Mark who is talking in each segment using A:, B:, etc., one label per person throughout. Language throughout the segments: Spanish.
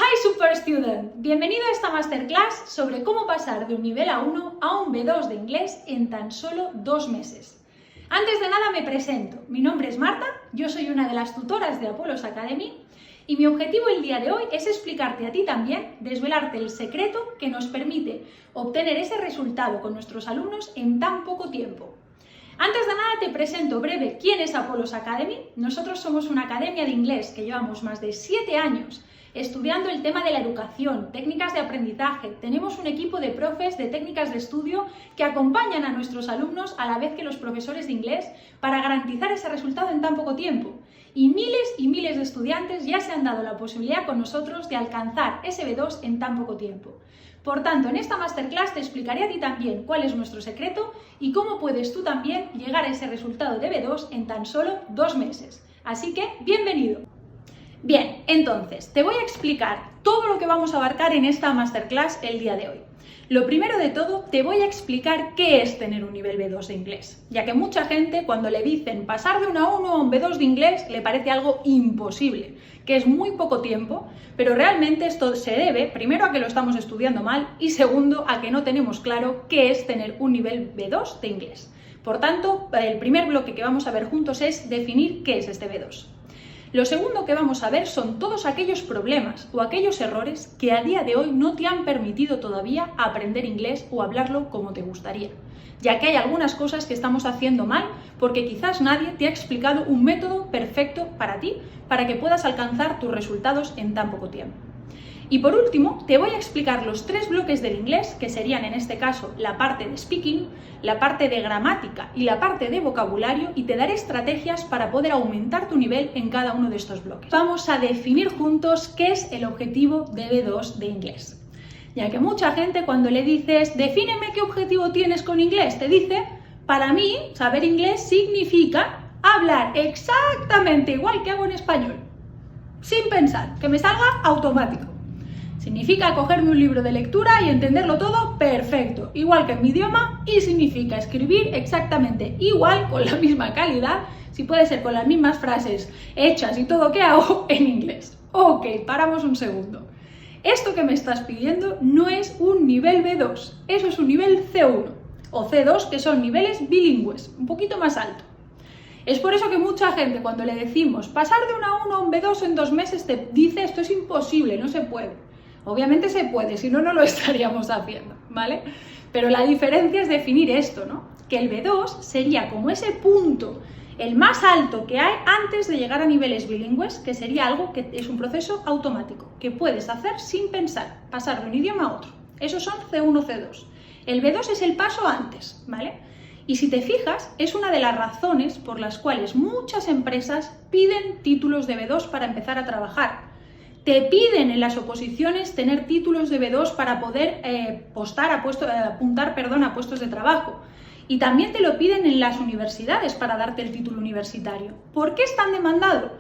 A: Hi Super Student, bienvenido a esta masterclass sobre cómo pasar de un nivel A1 a un B2 de inglés en tan solo 2 meses. Antes de nada me presento, mi nombre es Marta, yo soy una de las tutoras de Apollos Academy y mi objetivo el día de hoy es explicarte a ti también, desvelarte el secreto que nos permite obtener ese resultado con nuestros alumnos en tan poco tiempo. Antes de nada te presento breve quién es Apollos Academy. Nosotros somos una academia de inglés que llevamos más de 7 años estudiando el tema de la educación, técnicas de aprendizaje. Tenemos un equipo de profes de técnicas de estudio que acompañan a nuestros alumnos a la vez que los profesores de inglés para garantizar ese resultado en tan poco tiempo. Y miles de estudiantes ya se han dado la posibilidad con nosotros de alcanzar ese B2 en tan poco tiempo. Por tanto, en esta masterclass te explicaré a ti también cuál es nuestro secreto y cómo puedes tú también llegar a ese resultado de B2 en tan solo 2 meses. Así que, bienvenido. Bien, entonces, te voy a explicar todo lo que vamos a abarcar en esta masterclass el día de hoy. Lo primero de todo, te voy a explicar qué es tener un nivel B2 de inglés, ya que mucha gente cuando le dicen pasar de un A1 a un B2 de inglés le parece algo imposible, que es muy poco tiempo, pero realmente esto se debe, primero, a que lo estamos estudiando mal y segundo, a que no tenemos claro qué es tener un nivel B2 de inglés. Por tanto, el primer bloque que vamos a ver juntos es definir qué es este B2. Lo segundo que vamos a ver son todos aquellos problemas o aquellos errores que a día de hoy no te han permitido todavía aprender inglés o hablarlo como te gustaría, ya que hay algunas cosas que estamos haciendo mal porque quizás nadie te ha explicado un método perfecto para ti, para que puedas alcanzar tus resultados en tan poco tiempo. Y por último, te voy a explicar los 3 bloques del inglés, que serían en este caso la parte de speaking, la parte de gramática y la parte de vocabulario, y te daré estrategias para poder aumentar tu nivel en cada uno de estos bloques. Vamos a definir juntos qué es el objetivo de B2 de inglés. Ya que mucha gente cuando le dices, defíneme qué objetivo tienes con inglés, te dice, para mí, saber inglés significa hablar exactamente igual que hago en español, sin pensar, que me salga automático. Significa cogerme un libro de lectura y entenderlo todo perfecto, igual que en mi idioma, y significa escribir exactamente igual, con la misma calidad, si puede ser con las mismas frases hechas y todo que hago en inglés. Ok, paramos un segundo. Esto que me estás pidiendo no es un nivel B2, eso es un nivel C1 o C2, que son niveles bilingües, un poquito más alto. Es por eso que mucha gente cuando le decimos pasar de un A1 a un B2 en 2 meses te dice esto es imposible, no se puede. Obviamente se puede, si no, no lo estaríamos haciendo, ¿vale? Pero la diferencia es definir esto, ¿no? Que el B2 sería como ese punto, el más alto que hay antes de llegar a niveles bilingües, que sería algo que es un proceso automático, que puedes hacer sin pensar, pasar de un idioma a otro. Esos son C1, C2. El B2 es el paso antes, ¿vale? Y si te fijas, es una de las razones por las cuales muchas empresas piden títulos de B2 para empezar a trabajar. Te piden en las oposiciones tener títulos de B2 para poder apuntar a puestos de trabajo. Y también te lo piden en las universidades para darte el título universitario. ¿Por qué es tan demandado?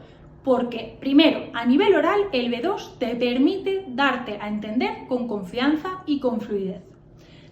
A: Porque, primero, a nivel oral, el B2 te permite darte a entender con confianza y con fluidez.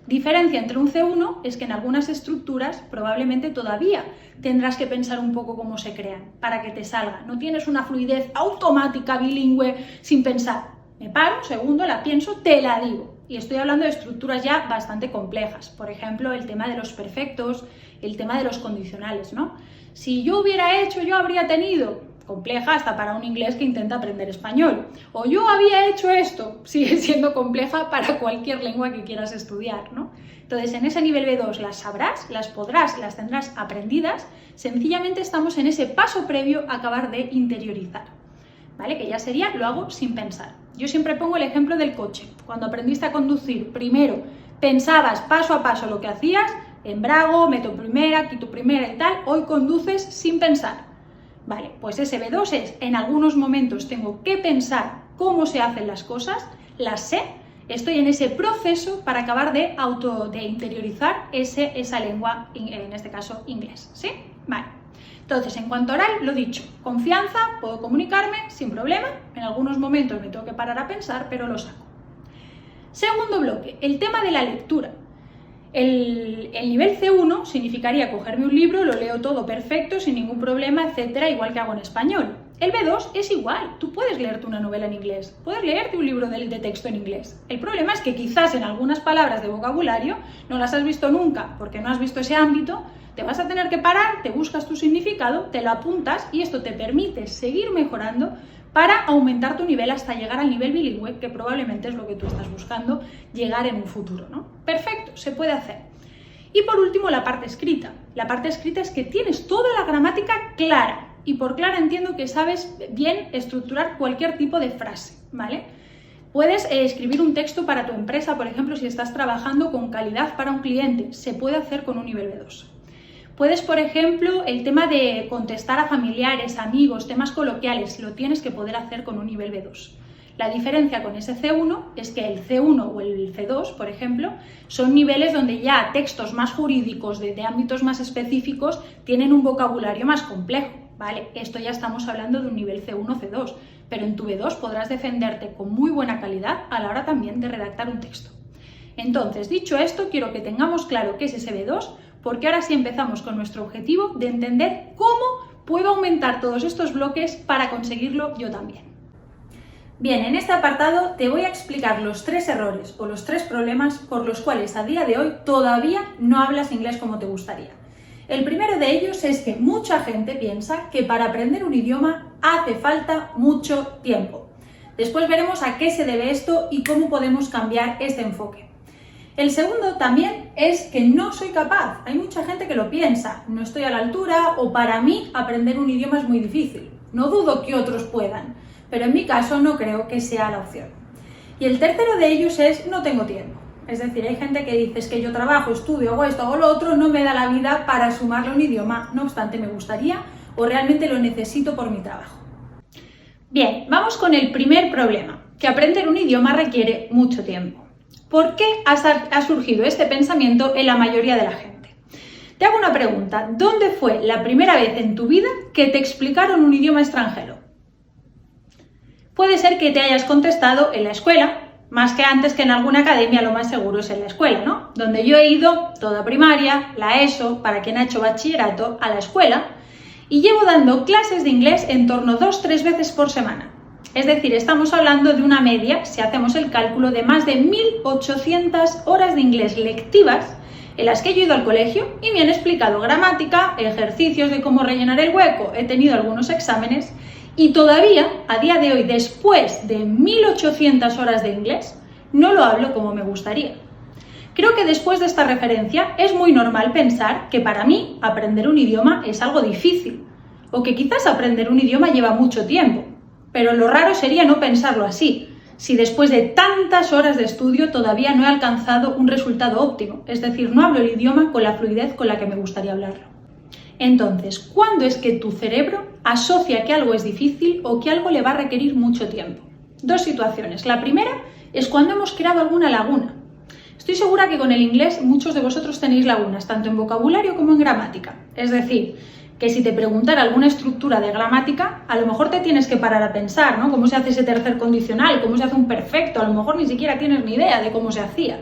A: Diferencia entre un C1 es que en algunas estructuras probablemente todavía tendrás que pensar un poco cómo se crean para que te salga. No tienes una fluidez automática, bilingüe, sin pensar. Me paro, un segundo, la pienso, te la digo. Y estoy hablando de estructuras ya bastante complejas. Por ejemplo, el tema de los perfectos, el tema de los condicionales, ¿no? Si yo hubiera hecho, yo habría tenido... compleja hasta para un inglés que intenta aprender español. O yo había hecho esto, sigue siendo compleja para cualquier lengua que quieras estudiar, ¿no? Entonces, en ese nivel B2 las sabrás, las podrás, las tendrás aprendidas, sencillamente estamos en ese paso previo a acabar de interiorizar, ¿vale? Que ya sería, lo hago sin pensar. Yo siempre pongo el ejemplo del coche. Cuando aprendiste a conducir, primero pensabas paso a paso lo que hacías, embrago, meto primera, quito primera y tal, hoy conduces sin pensar. Vale, pues ese B2 es, en algunos momentos tengo que pensar cómo se hacen las cosas, las sé, estoy en ese proceso para acabar de interiorizar esa lengua, en este caso inglés, ¿sí? Vale, entonces en cuanto a oral, lo dicho, confianza, puedo comunicarme sin problema, en algunos momentos me tengo que parar a pensar, pero lo saco. Segundo bloque, el tema de la lectura. El nivel C1 significaría cogerme un libro, lo leo todo perfecto, sin ningún problema, etcétera, igual que hago en español. El B2 es igual, tú puedes leerte una novela en inglés, puedes leerte un libro de texto en inglés. El problema es que quizás en algunas palabras de vocabulario no las has visto nunca porque no has visto ese ámbito, te vas a tener que parar, te buscas tu significado, te lo apuntas y esto te permite seguir mejorando para aumentar tu nivel hasta llegar al nivel bilingüe, que probablemente es lo que tú estás buscando llegar en un futuro, ¿no? Perfecto, se puede hacer. Y por último, la parte escrita. La parte escrita es que tienes toda la gramática clara. Y por clara entiendo que sabes bien estructurar cualquier tipo de frase, ¿vale? Puedes escribir un texto para tu empresa, por ejemplo, si estás trabajando con calidad para un cliente, se puede hacer con un nivel B2. Puedes, por ejemplo, el tema de contestar a familiares, amigos, temas coloquiales, lo tienes que poder hacer con un nivel B2. La diferencia con ese C1 es que el C1 o el C2, por ejemplo, son niveles donde ya textos más jurídicos, de ámbitos más específicos, tienen un vocabulario más complejo. ¿Vale? Esto ya estamos hablando de un nivel C1, C2, pero en tu B2 podrás defenderte con muy buena calidad a la hora también de redactar un texto. Entonces, dicho esto, quiero que tengamos claro qué es ese B2, porque ahora sí empezamos con nuestro objetivo de entender cómo puedo aumentar todos estos bloques para conseguirlo yo también. Bien, en este apartado te voy a explicar los 3 errores o los 3 problemas por los cuales a día de hoy todavía no hablas inglés como te gustaría. El primero de ellos es que mucha gente piensa que para aprender un idioma hace falta mucho tiempo. Después veremos a qué se debe esto y cómo podemos cambiar este enfoque. El segundo también es que no soy capaz. Hay mucha gente que lo piensa, no estoy a la altura o para mí aprender un idioma es muy difícil. No dudo que otros puedan, pero en mi caso no creo que sea la opción. Y el tercero de ellos es no tengo tiempo. Es decir, hay gente que dice, es que yo trabajo, estudio, hago esto, hago lo otro, no me da la vida para sumarle un idioma, no obstante me gustaría o realmente lo necesito por mi trabajo. Bien, vamos con el primer problema, que aprender un idioma requiere mucho tiempo. ¿Por qué ha surgido este pensamiento en la mayoría de la gente? Te hago una pregunta, ¿dónde fue la primera vez en tu vida que te explicaron un idioma extranjero? Puede ser que te hayas contestado en la escuela, más que antes que en alguna academia, lo más seguro es en la escuela, ¿no? Donde yo he ido toda primaria, la ESO, para quien ha hecho bachillerato, a la escuela, y llevo dando clases de inglés en torno a 2-3 veces por semana. Es decir, estamos hablando de una media, si hacemos el cálculo, de más de 1.800 horas de inglés lectivas en las que yo he ido al colegio y me han explicado gramática, ejercicios de cómo rellenar el hueco, he tenido algunos exámenes. Y todavía, a día de hoy, después de 1.800 horas de inglés, no lo hablo como me gustaría. Creo que después de esta referencia es muy normal pensar que para mí aprender un idioma es algo difícil, o que quizás aprender un idioma lleva mucho tiempo, pero lo raro sería no pensarlo así, si después de tantas horas de estudio todavía no he alcanzado un resultado óptimo, es decir, no hablo el idioma con la fluidez con la que me gustaría hablarlo. Entonces, ¿cuándo es que tu cerebro asocia que algo es difícil o que algo le va a requerir mucho tiempo? 2 situaciones. La primera es cuando hemos creado alguna laguna. Estoy segura que con el inglés muchos de vosotros tenéis lagunas, tanto en vocabulario como en gramática. Es decir, que si te preguntara alguna estructura de gramática, a lo mejor te tienes que parar a pensar, ¿no? ¿Cómo se hace ese tercer condicional? ¿Cómo se hace un perfecto? A lo mejor ni siquiera tienes ni idea de cómo se hacía.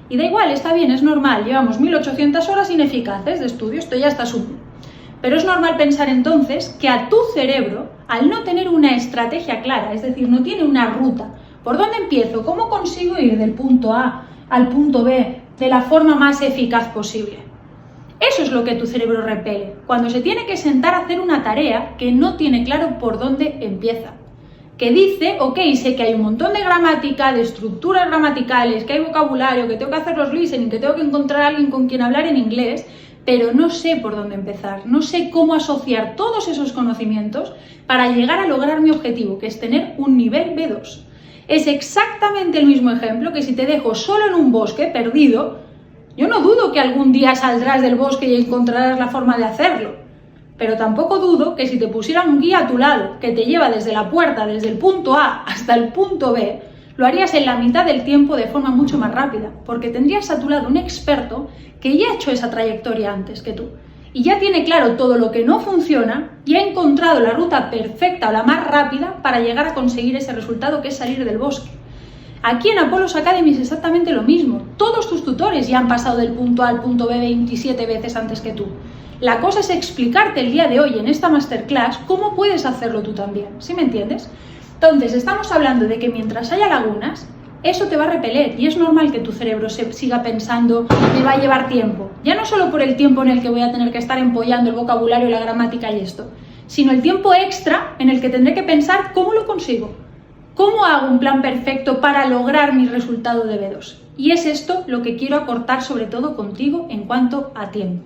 A: Y da igual, está bien, es normal. Llevamos 1.800 horas ineficaces de estudio, esto ya está asumido. Pero es normal pensar entonces que a tu cerebro, al no tener una estrategia clara, es decir, no tiene una ruta, ¿por dónde empiezo? ¿Cómo consigo ir del punto A al punto B de la forma más eficaz posible? Eso es lo que tu cerebro repele, cuando se tiene que sentar a hacer una tarea que no tiene claro por dónde empieza. Que dice, ok, sé que hay un montón de gramática, de estructuras gramaticales, que hay vocabulario, que tengo que hacer los listening, que tengo que encontrar a alguien con quien hablar en inglés, pero no sé por dónde empezar, no sé cómo asociar todos esos conocimientos para llegar a lograr mi objetivo, que es tener un nivel B2. Es exactamente el mismo ejemplo que si te dejo solo en un bosque, perdido, yo no dudo que algún día saldrás del bosque y encontrarás la forma de hacerlo, pero tampoco dudo que si te pusiera un guía a tu lado que te lleva desde la puerta, desde el punto A hasta el punto B, lo harías en la mitad del tiempo de forma mucho más rápida, porque tendrías a tu lado un experto que ya ha hecho esa trayectoria antes que tú y ya tiene claro todo lo que no funciona y ha encontrado la ruta perfecta o la más rápida para llegar a conseguir ese resultado, que es salir del bosque. Aquí en Apollos Academy es exactamente lo mismo. Todos tus tutores ya han pasado del punto A al punto B 27 veces antes que tú. La cosa es explicarte el día de hoy en esta masterclass cómo puedes hacerlo tú también, ¿sí me entiendes? Entonces, estamos hablando de que mientras haya lagunas, eso te va a repeler y es normal que tu cerebro se siga pensando que va a llevar tiempo. Ya no solo por el tiempo en el que voy a tener que estar empollando el vocabulario, la gramática y esto, sino el tiempo extra en el que tendré que pensar cómo lo consigo. ¿Cómo hago un plan perfecto para lograr mi resultado de B2? Y es esto lo que quiero acortar sobre todo contigo en cuanto a tiempo.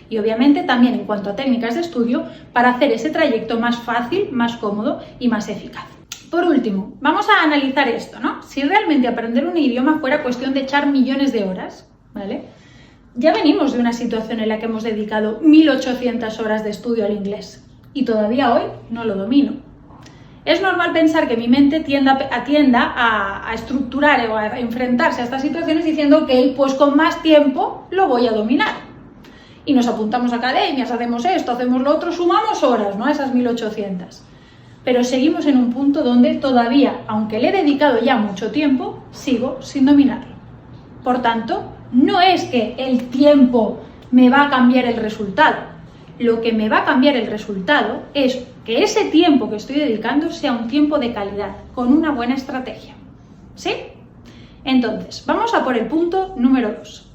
A: Y obviamente también en cuanto a técnicas de estudio para hacer ese trayecto más fácil, más cómodo y más eficaz. Por último, vamos a analizar esto, ¿no? Si realmente aprender un idioma fuera cuestión de echar millones de horas, ¿vale? Ya venimos de una situación en la que hemos dedicado 1800 horas de estudio al inglés y todavía hoy no lo domino. Es normal pensar que mi mente tienda a estructurar o a enfrentarse a estas situaciones diciendo, ok, pues con más tiempo lo voy a dominar. Y nos apuntamos a academias, hacemos esto, hacemos lo otro, sumamos horas, ¿no? A esas 1800. Pero seguimos en un punto donde todavía, aunque le he dedicado ya mucho tiempo, sigo sin dominarlo. Por tanto, no es que el tiempo me va a cambiar el resultado. Lo que me va a cambiar el resultado es que ese tiempo que estoy dedicando sea un tiempo de calidad, con una buena estrategia. ¿Sí? Entonces, vamos a por el punto número 2.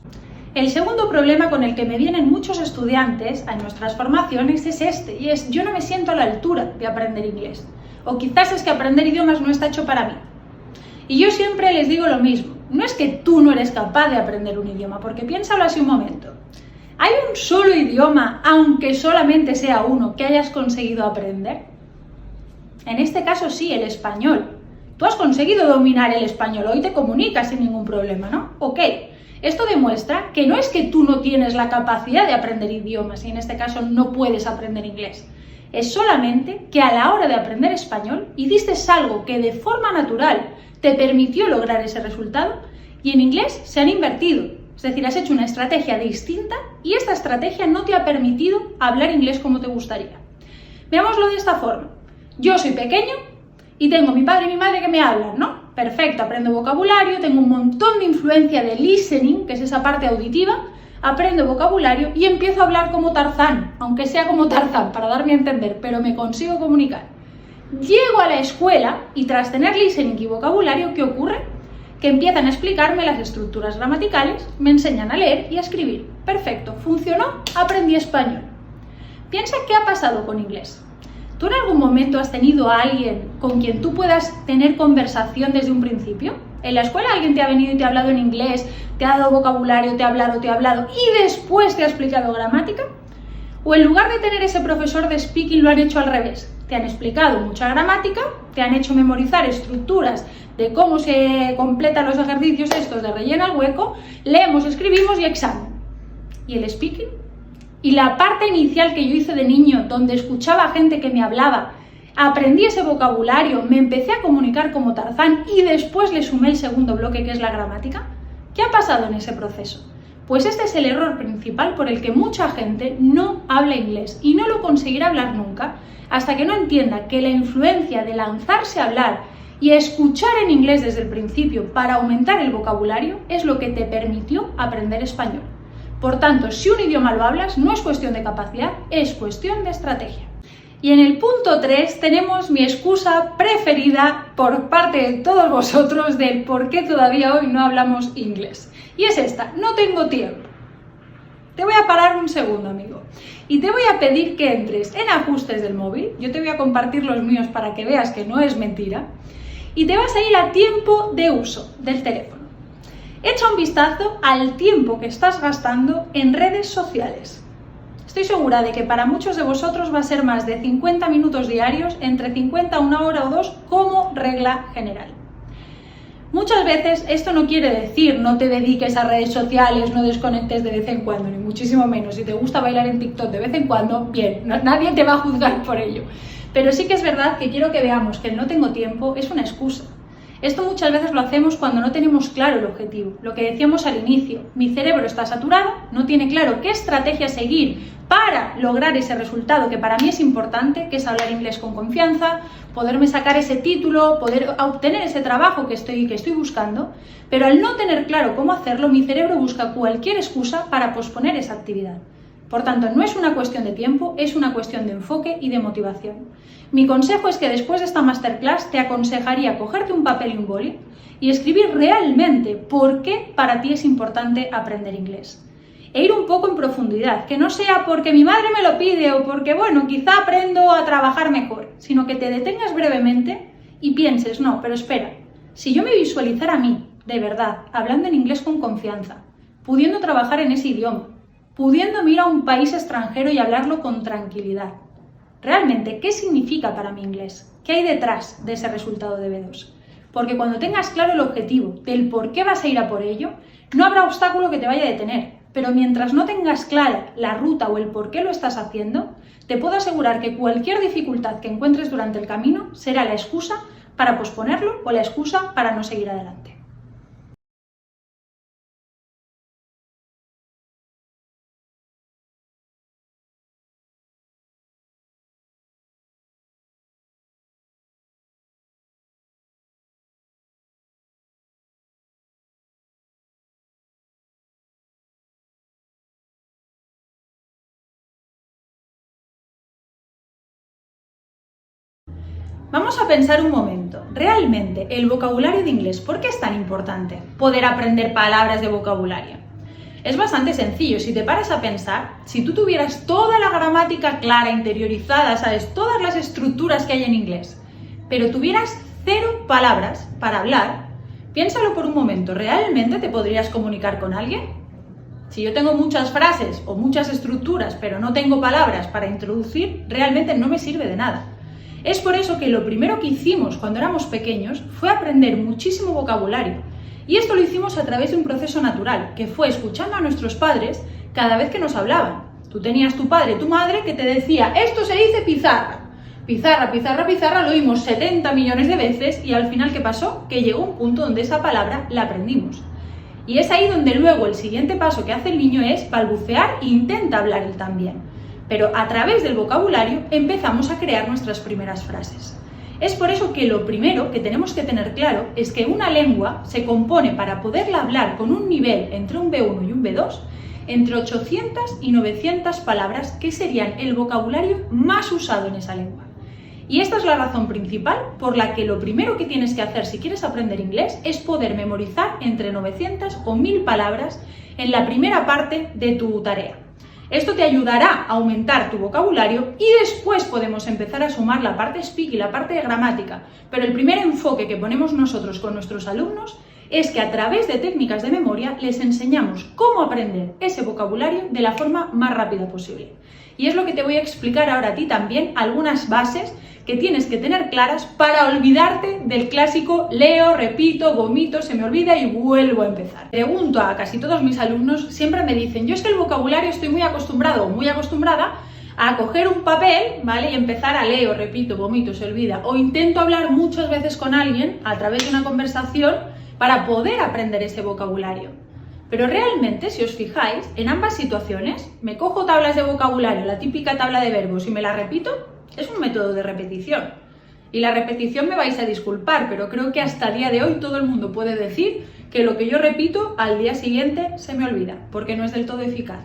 A: El segundo problema con el que me vienen muchos estudiantes a nuestras formaciones es este, y es: yo no me siento a la altura de aprender inglés, o quizás es que aprender idiomas no está hecho para mí. Y yo siempre les digo lo mismo, no es que tú no eres capaz de aprender un idioma, porque piénsalo así un momento. ¿Hay un solo idioma, aunque solamente sea uno, que hayas conseguido aprender? En este caso sí, el español. Tú has conseguido dominar el español, hoy te comunicas sin ningún problema, ¿no? Ok. Esto demuestra que no es que tú no tienes la capacidad de aprender idiomas y en este caso no puedes aprender inglés. Es solamente que a la hora de aprender español hiciste algo que de forma natural te permitió lograr ese resultado y en inglés se han invertido. Es decir, has hecho una estrategia distinta y esta estrategia no te ha permitido hablar inglés como te gustaría. Veámoslo de esta forma. Yo soy pequeño y tengo mi padre y mi madre que me hablan, ¿no? Perfecto, aprendo vocabulario, tengo un montón de influencia de listening, que es esa parte auditiva, aprendo vocabulario y empiezo a hablar como Tarzán, aunque sea como Tarzán, para darme a entender, pero me consigo comunicar. Llego a la escuela y tras tener listening y vocabulario, ¿qué ocurre? Que empiezan a explicarme las estructuras gramaticales, me enseñan a leer y a escribir. Perfecto, funcionó, aprendí español. Piensa qué ha pasado con inglés. ¿Tú en algún momento has tenido a alguien con quien tú puedas tener conversación desde un principio? ¿En la escuela alguien te ha venido y te ha hablado en inglés, te ha dado vocabulario, te ha hablado y después te ha explicado gramática? ¿O en lugar de tener ese profesor de speaking lo han hecho al revés? Te han explicado mucha gramática, te han hecho memorizar estructuras de cómo se completan los ejercicios estos de rellena el hueco, leemos, escribimos y examen. ¿Y el speaking? Y la parte inicial que yo hice de niño, donde escuchaba a gente que me hablaba, aprendí ese vocabulario, me empecé a comunicar como Tarzán y después le sumé el segundo bloque que es la gramática. ¿Qué ha pasado en ese proceso? Pues este es el error principal por el que mucha gente no habla inglés y no lo conseguirá hablar nunca hasta que no entienda que la influencia de lanzarse a hablar y escuchar en inglés desde el principio para aumentar el vocabulario es lo que te permitió aprender español. Por tanto, si un idioma lo hablas, no es cuestión de capacidad, es cuestión de estrategia. Y en el punto 3 tenemos mi excusa preferida por parte de todos vosotros del por qué todavía hoy no hablamos inglés. Y es esta: no tengo tiempo. Te voy a parar un segundo, amigo, y te voy a pedir que entres en ajustes del móvil. Yo te voy a compartir los míos para que veas que no es mentira. Y te vas a ir a tiempo de uso del teléfono. Echa un vistazo al tiempo que estás gastando en redes sociales. Estoy segura de que para muchos de vosotros va a ser más de 50 minutos diarios, entre 50 a una hora o dos, como regla general. Muchas veces esto no quiere decir no te dediques a redes sociales, no desconectes de vez en cuando, ni muchísimo menos. Si te gusta bailar en TikTok de vez en cuando, bien, nadie te va a juzgar por ello. Pero sí que es verdad que quiero que veamos que el no tengo tiempo es una excusa. Esto muchas veces lo hacemos cuando no tenemos claro el objetivo. Lo que decíamos al inicio, mi cerebro está saturado, no tiene claro qué estrategia seguir para lograr ese resultado que para mí es importante, que es hablar inglés con confianza, poderme sacar ese título, poder obtener ese trabajo que estoy buscando, pero al no tener claro cómo hacerlo, mi cerebro busca cualquier excusa para posponer esa actividad. Por tanto, no es una cuestión de tiempo, es una cuestión de enfoque y de motivación. Mi consejo es que después de esta masterclass te aconsejaría cogerte un papel y un boli y escribir realmente por qué para ti es importante aprender inglés. E ir un poco en profundidad, que no sea porque mi madre me lo pide o porque, bueno, quizá aprendo a trabajar mejor, sino que te detengas brevemente y pienses, no, pero espera, si yo me visualizara a mí, de verdad, hablando en inglés con confianza, pudiendo trabajar en ese idioma, pudiendo ir a un país extranjero y hablarlo con tranquilidad, realmente, ¿qué significa para mí inglés? ¿Qué hay detrás de ese resultado de B2? Porque cuando tengas claro el objetivo del por qué vas a ir a por ello, no habrá obstáculo que te vaya a detener. Pero mientras no tengas clara la ruta o el por qué lo estás haciendo, te puedo asegurar que cualquier dificultad que encuentres durante el camino será la excusa para posponerlo o la excusa para no seguir adelante. Vamos a pensar un momento, realmente el vocabulario de inglés, ¿por qué es tan importante poder aprender palabras de vocabulario? Es bastante sencillo, si te paras a pensar, si tú tuvieras toda la gramática clara, interiorizada, sabes, todas las estructuras que hay en inglés, pero tuvieras 0 palabras para hablar, piénsalo por un momento, ¿realmente te podrías comunicar con alguien? Si yo tengo muchas frases o muchas estructuras, pero no tengo palabras para introducir, realmente no me sirve de nada. Es por eso que lo primero que hicimos cuando éramos pequeños fue aprender muchísimo vocabulario. Y esto lo hicimos a través de un proceso natural, que fue escuchando a nuestros padres cada vez que nos hablaban. Tú tenías tu padre, tu madre, que te decía, esto se dice pizarra. Pizarra, pizarra, pizarra, lo oímos 70 millones de veces y al final, ¿qué pasó? Que llegó un punto donde esa palabra la aprendimos. Y es ahí donde luego el siguiente paso que hace el niño es balbucear e intenta hablar él también. Pero a través del vocabulario empezamos a crear nuestras primeras frases. Es por eso que lo primero que tenemos que tener claro es que una lengua se compone para poderla hablar con un nivel entre un B1 y un B2 entre 800 y 900 palabras, que serían el vocabulario más usado en esa lengua. Y esta es la razón principal por la que lo primero que tienes que hacer si quieres aprender inglés es poder memorizar entre 900 o 1000 palabras en la primera parte de tu tarea. Esto te ayudará a aumentar tu vocabulario y después podemos empezar a sumar la parte speak y la parte de gramática. Pero el primer enfoque que ponemos nosotros con nuestros alumnos es que a través de técnicas de memoria les enseñamos cómo aprender ese vocabulario de la forma más rápida posible. Y es lo que te voy a explicar ahora a ti también, algunas bases que tienes que tener claras para olvidarte del clásico leo, repito, vomito, se me olvida y vuelvo a empezar. Pregunto a casi todos mis alumnos, siempre me dicen, yo es que el vocabulario estoy muy acostumbrado o muy acostumbrada a coger un papel, ¿vale? Y empezar a leo, repito, vomito, se olvida. O intento hablar muchas veces con alguien a través de una conversación para poder aprender ese vocabulario. Pero realmente, si os fijáis, en ambas situaciones, me cojo tablas de vocabulario, la típica tabla de verbos, y me la repito, es un método de repetición. Y la repetición me vais a disculpar, pero creo que hasta el día de hoy todo el mundo puede decir que lo que yo repito al día siguiente se me olvida, porque no es del todo eficaz.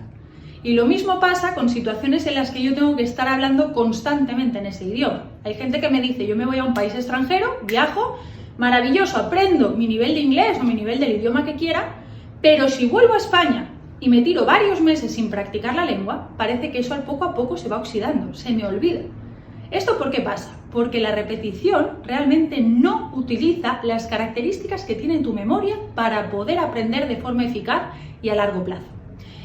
A: Y lo mismo pasa con situaciones en las que yo tengo que estar hablando constantemente en ese idioma. Hay gente que me dice, yo me voy a un país extranjero, viajo, maravilloso, aprendo mi nivel de inglés o mi nivel del idioma que quiera, pero si vuelvo a España y me tiro varios meses sin practicar la lengua, parece que eso al poco a poco se va oxidando, se me olvida. ¿Esto por qué pasa? Porque la repetición realmente no utiliza las características que tiene tu memoria para poder aprender de forma eficaz y a largo plazo.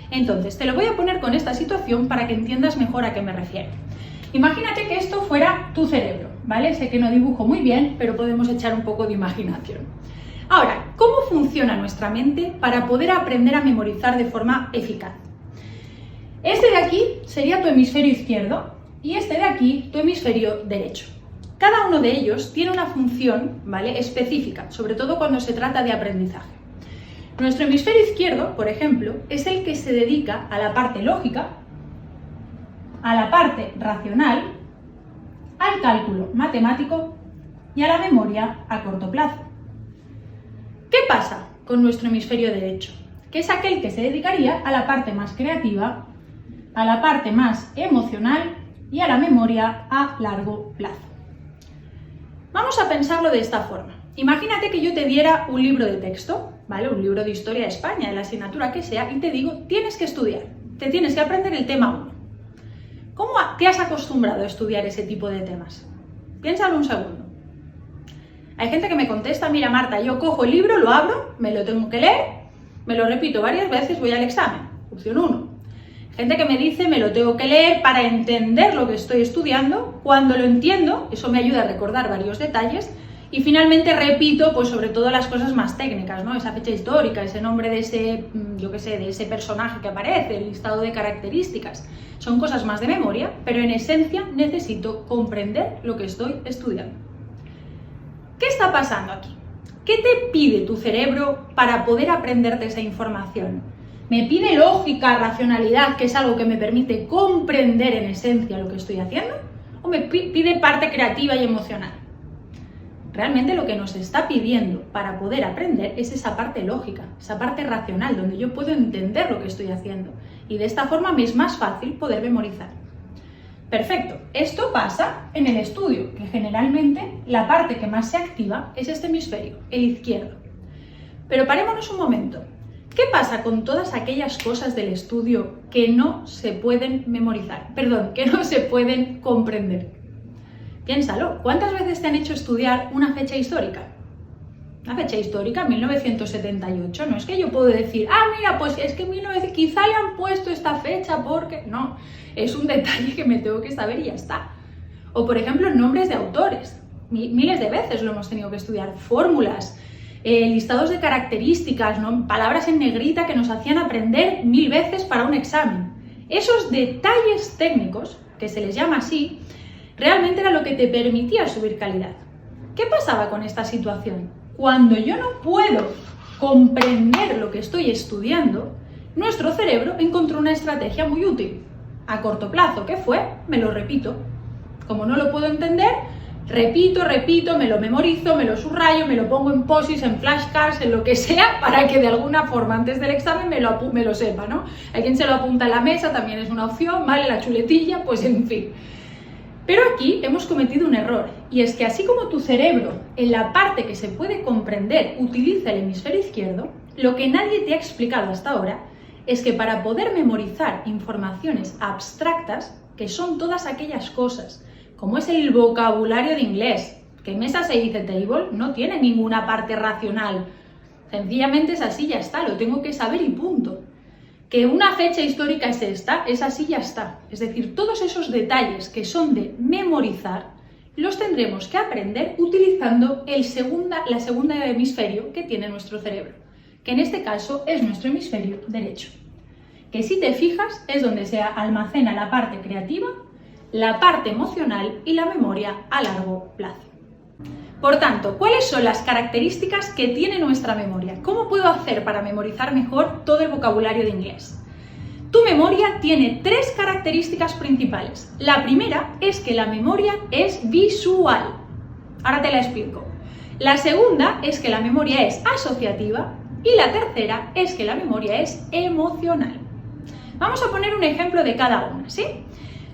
A: Entonces, te lo voy a poner con esta situación para que entiendas mejor a qué me refiero. Imagínate que esto fuera tu cerebro, ¿vale? Sé que no dibujo muy bien, pero podemos echar un poco de imaginación. Ahora, ¿cómo funciona nuestra mente para poder aprender a memorizar de forma eficaz? Este de aquí sería tu hemisferio izquierdo y este de aquí tu hemisferio derecho. Cada uno de ellos tiene una función, ¿vale?, específica, sobre todo cuando se trata de aprendizaje. Nuestro hemisferio izquierdo, por ejemplo, es el que se dedica a la parte lógica, a la parte racional, al cálculo matemático y a la memoria a corto plazo. ¿Qué pasa con nuestro hemisferio derecho? Que es aquel que se dedicaría a la parte más creativa, a la parte más emocional y a la memoria a largo plazo. Vamos a pensarlo de esta forma. Imagínate que yo te diera un libro de texto, ¿vale? Un libro de historia de España, de la asignatura que sea, y te digo, tienes que estudiar, te tienes que aprender el tema 1. ¿Cómo te has acostumbrado a estudiar ese tipo de temas? Piénsalo un segundo. Hay gente que me contesta, mira Marta, yo cojo el libro, lo abro, me lo tengo que leer, me lo repito varias veces, voy al examen. Opción 1. Gente que me dice, me lo tengo que leer para entender lo que estoy estudiando. Cuando lo entiendo, eso me ayuda a recordar varios detalles. Y finalmente repito, pues sobre todo las cosas más técnicas, ¿no? Esa fecha histórica, ese nombre de ese, yo qué sé, de ese personaje que aparece, el listado de características. Son cosas más de memoria, pero en esencia necesito comprender lo que estoy estudiando. ¿Qué está pasando aquí? ¿Qué te pide tu cerebro para poder aprenderte esa información? ¿Me pide lógica, racionalidad, que es algo que me permite comprender en esencia lo que estoy haciendo? ¿O me pide parte creativa y emocional? Realmente lo que nos está pidiendo para poder aprender es esa parte lógica, esa parte racional, donde yo puedo entender lo que estoy haciendo. Y de esta forma me es más fácil poder memorizar. Perfecto, esto pasa en el estudio, que generalmente la parte que más se activa es este hemisferio, el izquierdo. Pero parémonos un momento. ¿Qué pasa con todas aquellas cosas del estudio que no se pueden memorizar? Perdón, que no se pueden comprender. Piénsalo, ¿cuántas veces te han hecho estudiar una fecha histórica? Una fecha histórica, 1978, no es que yo puedo decir, mira, pues es que quizá le han puesto esta fecha porque... No, es un detalle que me tengo que saber y ya está. O por ejemplo, nombres de autores. Miles de veces lo hemos tenido que estudiar. Fórmulas, listados de características, ¿no? Palabras en negrita que nos hacían aprender 1000 veces para un examen. Esos detalles técnicos, que se les llama así, realmente era lo que te permitía subir calidad. ¿Qué pasaba con esta situación? Cuando yo no puedo comprender lo que estoy estudiando, nuestro cerebro encontró una estrategia muy útil. A corto plazo, ¿qué fue? Me lo repito. Como no lo puedo entender, repito, me lo memorizo, me lo subrayo, me lo pongo en post-its, en flashcards, en lo que sea, para que de alguna forma antes del examen me lo sepa, ¿no? Hay quien se lo apunta en la mesa, también es una opción, ¿vale? La chuletilla, pues en fin. Pero aquí hemos cometido un error, y es que así como tu cerebro, en la parte que se puede comprender, utiliza el hemisferio izquierdo, lo que nadie te ha explicado hasta ahora es que para poder memorizar informaciones abstractas, que son todas aquellas cosas, como es el vocabulario de inglés, que en esa se dice table, no tiene ninguna parte racional. Sencillamente es así, ya está, lo tengo que saber y punto. Que una fecha histórica es esta, es así, ya está. Es decir, todos esos detalles que son de memorizar, los tendremos que aprender utilizando la segunda hemisferio que tiene nuestro cerebro, que en este caso es nuestro hemisferio derecho. Que si te fijas es donde se almacena la parte creativa, la parte emocional y la memoria a largo plazo. Por tanto, ¿cuáles son las características que tiene nuestra memoria? ¿Cómo puedo hacer para memorizar mejor todo el vocabulario de inglés? Tu memoria tiene 3 características principales. La primera es que la memoria es visual. Ahora te la explico. La segunda es que la memoria es asociativa y la tercera es que la memoria es emocional. Vamos a poner un ejemplo de cada una, ¿sí?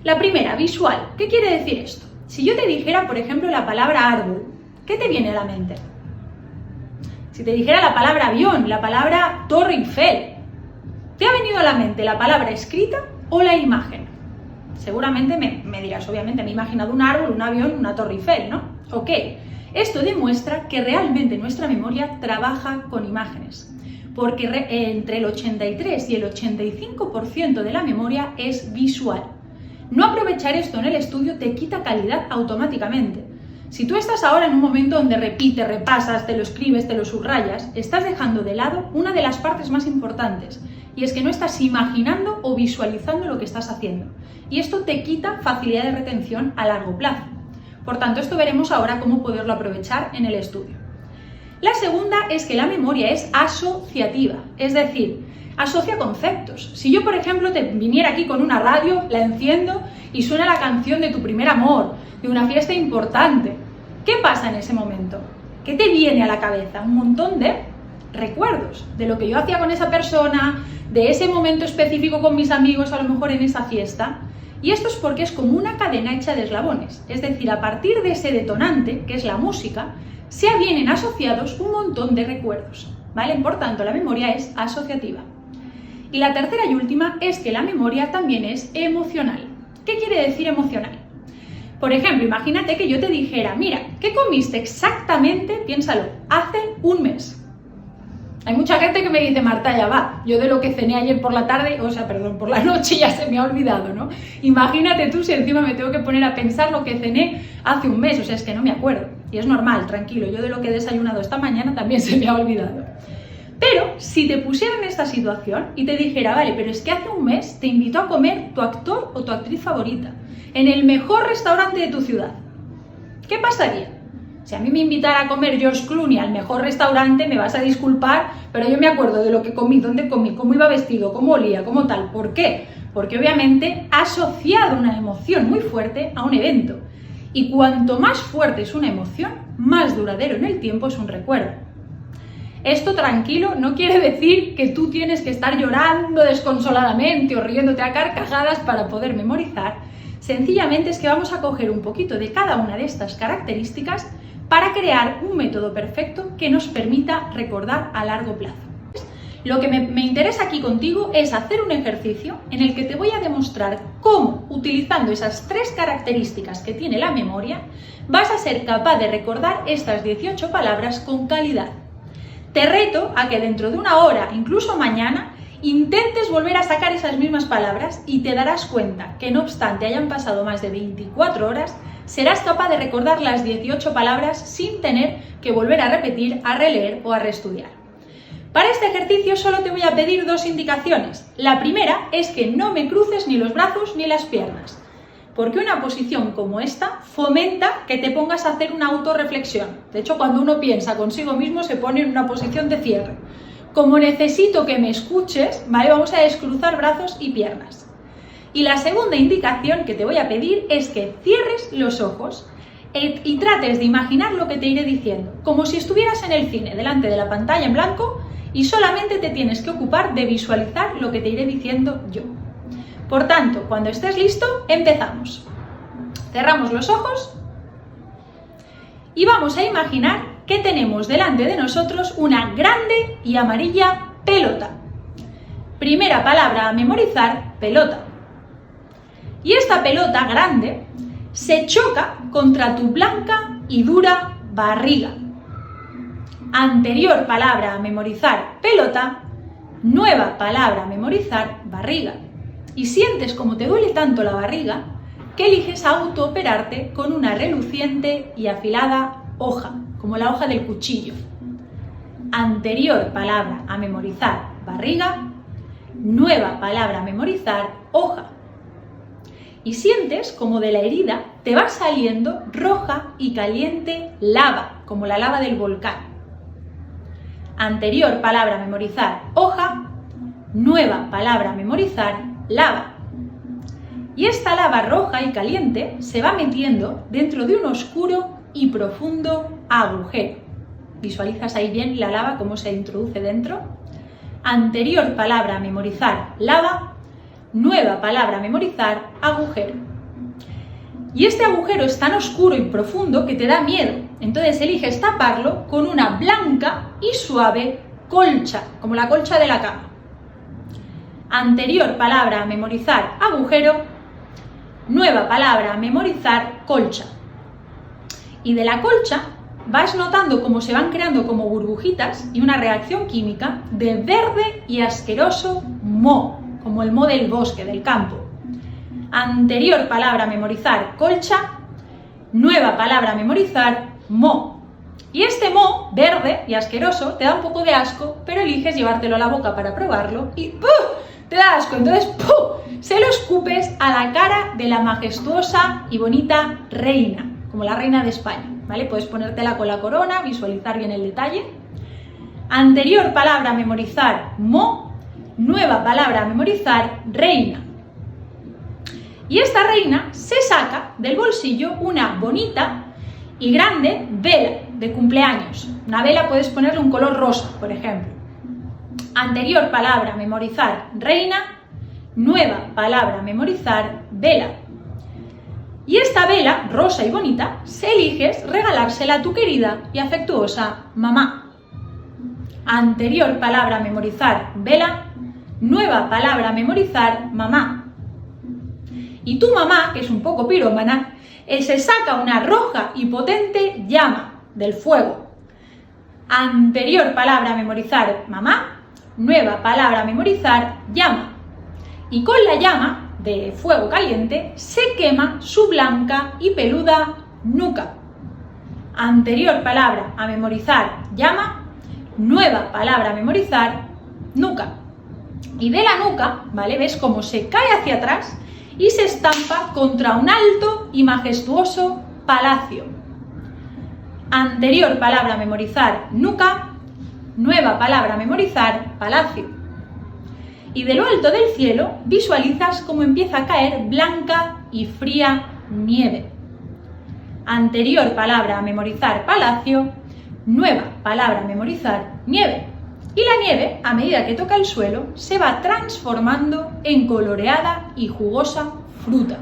A: La primera, visual. ¿Qué quiere decir esto? Si yo te dijera, por ejemplo, la palabra árbol, ¿qué te viene a la mente? Si te dijera la palabra avión, la palabra Torre Eiffel, ¿te ha venido a la mente la palabra escrita o la imagen? Seguramente me dirás, obviamente, me he imaginado un árbol, un avión, una Torre Eiffel, ¿no? Ok, esto demuestra que realmente nuestra memoria trabaja con imágenes, porque entre el 83 y el 85% de la memoria es visual. No aprovechar esto en el estudio te quita calidad automáticamente. Si tú estás ahora en un momento donde repites, repasas, te lo escribes, te lo subrayas, estás dejando de lado una de las partes más importantes, y es que no estás imaginando o visualizando lo que estás haciendo. Y esto te quita facilidad de retención a largo plazo. Por tanto, esto veremos ahora cómo poderlo aprovechar en el estudio. La segunda es que la memoria es asociativa, es decir, asocia conceptos. Si yo, por ejemplo, te viniera aquí con una radio, la enciendo y suena la canción de tu primer amor, de una fiesta importante, ¿qué pasa en ese momento? ¿Qué te viene a la cabeza? Un montón de recuerdos de lo que yo hacía con esa persona, de ese momento específico con mis amigos, a lo mejor en esa fiesta. Y esto es porque es como una cadena hecha de eslabones, es decir, a partir de ese detonante, que es la música, se vienen asociados un montón de recuerdos, ¿vale? Por tanto, la memoria es asociativa. Y la tercera y última es que la memoria también es emocional. ¿Qué quiere decir emocional? Por ejemplo, imagínate que yo te dijera, mira, ¿qué comiste exactamente? Piénsalo, hace un mes. Hay mucha gente que me dice, Marta, ya va, yo de lo que cené ayer por la tarde, por la noche ya se me ha olvidado, ¿no? Imagínate tú si encima me tengo que poner a pensar lo que cené hace un mes, es que no me acuerdo. Y es normal, tranquilo, yo de lo que he desayunado esta mañana también se me ha olvidado. Pero si te pusiera en esta situación y te dijera, vale, pero es que hace un mes te invitó a comer tu actor o tu actriz favorita en el mejor restaurante de tu ciudad, ¿qué pasaría? Si a mí me invitara a comer George Clooney al mejor restaurante, me vas a disculpar, pero yo me acuerdo de lo que comí, dónde comí, cómo iba vestido, cómo olía, cómo tal. ¿Por qué? Porque obviamente ha asociado una emoción muy fuerte a un evento. Y cuanto más fuerte es una emoción, más duradero en el tiempo es un recuerdo. Esto, tranquilo, no quiere decir que tú tienes que estar llorando desconsoladamente o riéndote a carcajadas para poder memorizar. Sencillamente es que vamos a coger un poquito de cada una de estas características para crear un método perfecto que nos permita recordar a largo plazo. Lo que me interesa aquí contigo es hacer un ejercicio en el que te voy a demostrar cómo, utilizando esas 3 características que tiene la memoria, vas a ser capaz de recordar estas 18 palabras con calidad. Te reto a que dentro de una hora, incluso mañana, intentes volver a sacar esas mismas palabras y te darás cuenta que no obstante hayan pasado más de 24 horas, serás capaz de recordar las 18 palabras sin tener que volver a repetir, a releer o a reestudiar. Para este ejercicio solo te voy a pedir 2 indicaciones. La primera es que no me cruces ni los brazos ni las piernas, porque una posición como esta fomenta que te pongas a hacer una autorreflexión. De hecho, cuando uno piensa consigo mismo se pone en una posición de cierre. Como necesito que me escuches, ¿vale? Vamos a descruzar brazos y piernas. Y la segunda indicación que te voy a pedir es que cierres los ojos y trates de imaginar lo que te iré diciendo, como si estuvieras en el cine, delante de la pantalla en blanco, y solamente te tienes que ocupar de visualizar lo que te iré diciendo yo. Por tanto, cuando estés listo, empezamos. Cerramos los ojos y vamos a imaginar que tenemos delante de nosotros una grande y amarilla pelota. Primera palabra a memorizar, pelota. Y esta pelota grande se choca contra tu blanca y dura barriga. Anterior palabra a memorizar, pelota. Nueva palabra a memorizar, barriga. Y sientes como te duele tanto la barriga que eliges autooperarte con una reluciente y afilada hoja, como la hoja del cuchillo. Anterior palabra a memorizar, barriga. Nueva palabra a memorizar, hoja. Y sientes como de la herida te va saliendo roja y caliente lava, como la lava del volcán. Anterior palabra a memorizar, hoja. Nueva palabra a memorizar, lava. Y esta lava roja y caliente se va metiendo dentro de un oscuro y profundo agujero. ¿Visualizas ahí bien la lava cómo se introduce dentro? Anterior palabra a memorizar, lava. Nueva palabra a memorizar, agujero. Y este agujero es tan oscuro y profundo que te da miedo. Entonces eliges taparlo con una blanca y suave colcha, como la colcha de la cama. Anterior palabra a memorizar, agujero. Nueva palabra a memorizar, colcha. Y de la colcha vas notando cómo se van creando como burbujitas y una reacción química de verde y asqueroso moho, como el moho del bosque, del campo. Anterior palabra a memorizar, colcha. Nueva palabra a memorizar, moho. Y este moho, verde y asqueroso, te da un poco de asco, pero eliges llevártelo a la boca para probarlo y ¡puh! Te da asco. Entonces, ¡puh! Se lo escupes a la cara de la majestuosa y bonita reina, como la reina de España, ¿vale? Puedes ponértela con la corona, visualizar bien el detalle. Anterior palabra a memorizar, moho. Nueva palabra a memorizar, reina. Y esta reina se saca del bolsillo una bonita y grande vela. de cumpleaños. Una vela puedes ponerle un color rosa, por ejemplo. Anterior palabra a memorizar, reina. Nueva palabra a memorizar, vela. Y esta vela, rosa y bonita, se eliges regalársela a tu querida y afectuosa mamá. Anterior palabra a memorizar, vela. Nueva palabra a memorizar, mamá. Y tu mamá, que es un poco pirómana, se saca una roja y potente llama del fuego. Anterior palabra a memorizar, mamá. Nueva palabra a memorizar, llama. Y con la llama de fuego caliente se quema su blanca y peluda nuca. Anterior palabra a memorizar, llama. Nueva palabra a memorizar, nuca. Y de la nuca, ¿vale? ¿Ves cómo se cae hacia atrás y se estampa contra un alto y majestuoso palacio? Anterior palabra a memorizar, nuca. Nueva palabra a memorizar, palacio. Y de lo alto del cielo visualizas cómo empieza a caer blanca y fría nieve. Anterior palabra a memorizar, palacio. Nueva palabra a memorizar, nieve. Y la nieve, a medida que toca el suelo, se va transformando en coloreada y jugosa fruta.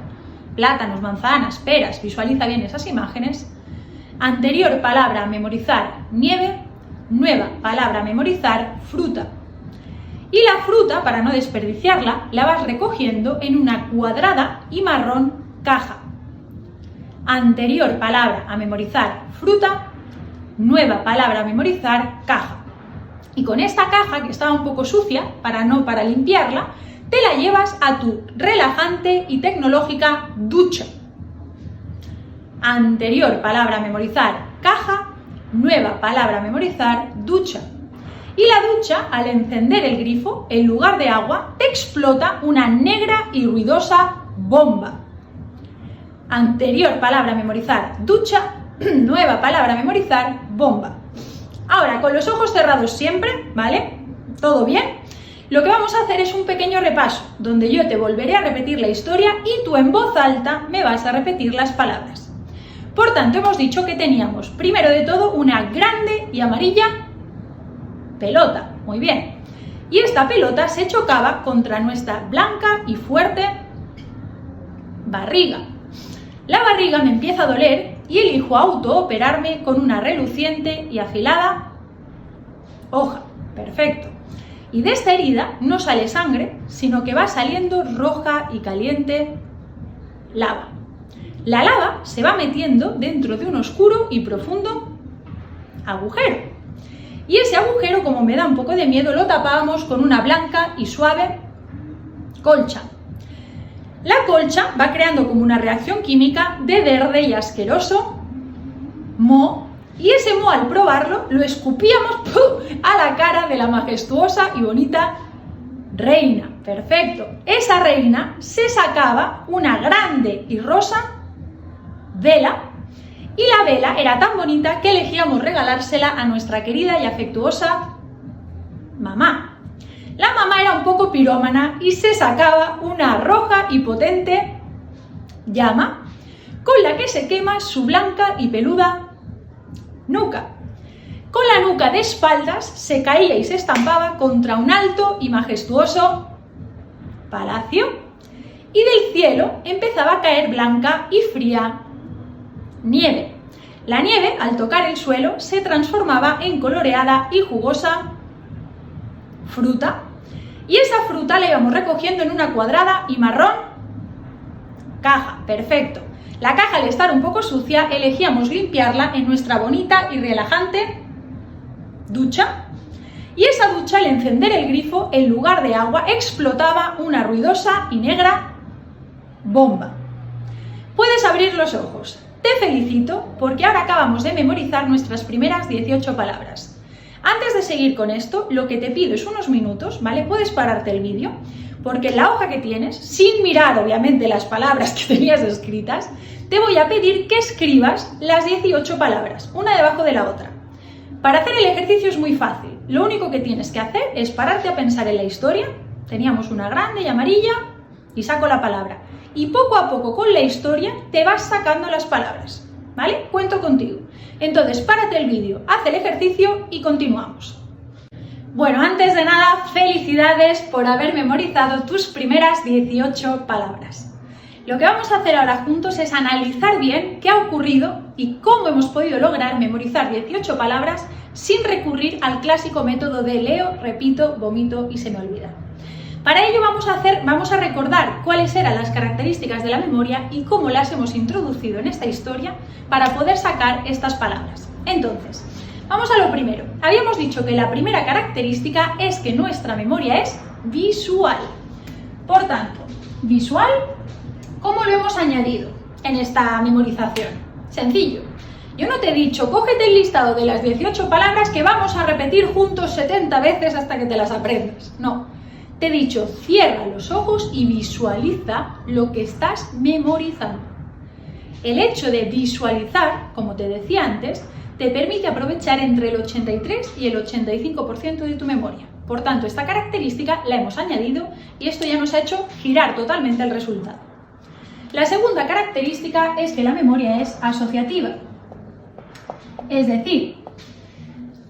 A: Plátanos, manzanas, peras, visualiza bien esas imágenes. Anterior palabra a memorizar, nieve. Nueva palabra a memorizar, fruta. Y la fruta, para no desperdiciarla, la vas recogiendo en una cuadrada y marrón caja. Anterior palabra a memorizar, fruta. Nueva palabra a memorizar, caja. Y con esta caja, que estaba un poco sucia, para limpiarla, te la llevas a tu relajante y tecnológica ducha. Anterior palabra a memorizar, caja. Nueva palabra a memorizar, ducha. Y la ducha, al encender el grifo, en lugar de agua, te explota una negra y ruidosa bomba. Anterior palabra a memorizar, ducha. Nueva palabra a memorizar, bomba. Ahora, con los ojos cerrados siempre, ¿vale? ¿Todo bien? Lo que vamos a hacer es un pequeño repaso, donde yo te volveré a repetir la historia y tú en voz alta me vas a repetir las palabras. Por tanto, hemos dicho que teníamos, primero de todo, una grande y amarilla pelota. Muy bien. Y esta pelota se chocaba contra nuestra blanca y fuerte barriga. La barriga me empieza a doler y elijo autooperarme con una reluciente y afilada hoja. Perfecto. Y de esta herida no sale sangre, sino que va saliendo roja y caliente lava. La lava se va metiendo dentro de un oscuro y profundo agujero. Y ese agujero, como me da un poco de miedo, lo tapábamos con una blanca y suave colcha. La colcha va creando como una reacción química de verde y asqueroso moho, y ese moho, al probarlo, lo escupíamos a la cara de la majestuosa y bonita reina. Perfecto. Esa reina se sacaba una grande y rosa vela, y la vela era tan bonita que elegíamos regalársela a nuestra querida y afectuosa mamá. La mamá era un poco pirómana y se sacaba una roja y potente llama con la que se quema su blanca y peluda nuca. Con la nuca de espaldas se caía y se estampaba contra un alto y majestuoso palacio, y del cielo empezaba a caer blanca y fría nieve. La nieve, al tocar el suelo, se transformaba en coloreada y jugosa fruta, y esa fruta la íbamos recogiendo en una cuadrada y marrón caja. Perfecto. La caja, al estar un poco sucia, elegíamos limpiarla en nuestra bonita y relajante ducha, y esa ducha, al encender el grifo, en lugar de agua, explotaba una ruidosa y negra bomba. Puedes abrir los ojos. Te felicito porque ahora acabamos de memorizar nuestras primeras 18 palabras. Antes de seguir con esto, lo que te pido es unos minutos, ¿vale? Puedes pararte el vídeo, porque en la hoja que tienes, sin mirar obviamente las palabras que tenías escritas, te voy a pedir que escribas las 18 palabras, una debajo de la otra. Para hacer el ejercicio es muy fácil. Lo único que tienes que hacer es pararte a pensar en la historia. Teníamos una grande y amarilla y saco la palabra. Y poco a poco con la historia te vas sacando las palabras, ¿vale? Cuento contigo. Entonces, párate el vídeo, haz el ejercicio y continuamos. Bueno, antes de nada, felicidades por haber memorizado tus primeras 18 palabras. Lo que vamos a hacer ahora juntos es analizar bien qué ha ocurrido y cómo hemos podido lograr memorizar 18 palabras sin recurrir al clásico método de leo, repito, vomito y se me olvida. Para ello vamos a recordar cuáles eran las características de la memoria y cómo las hemos introducido en esta historia para poder sacar estas palabras. Entonces, vamos a lo primero. Habíamos dicho que la primera característica es que nuestra memoria es visual. Por tanto, visual, ¿cómo lo hemos añadido en esta memorización? Sencillo. Yo no te he dicho, cógete el listado de las 18 palabras que vamos a repetir juntos 70 veces hasta que te las aprendas. No. Te he dicho, cierra los ojos y visualiza lo que estás memorizando. El hecho de visualizar, como te decía antes, te permite aprovechar entre el 83 y el 85% de tu memoria. Por tanto, esta característica la hemos añadido y esto ya nos ha hecho girar totalmente el resultado. La segunda característica es que la memoria es asociativa. Es decir,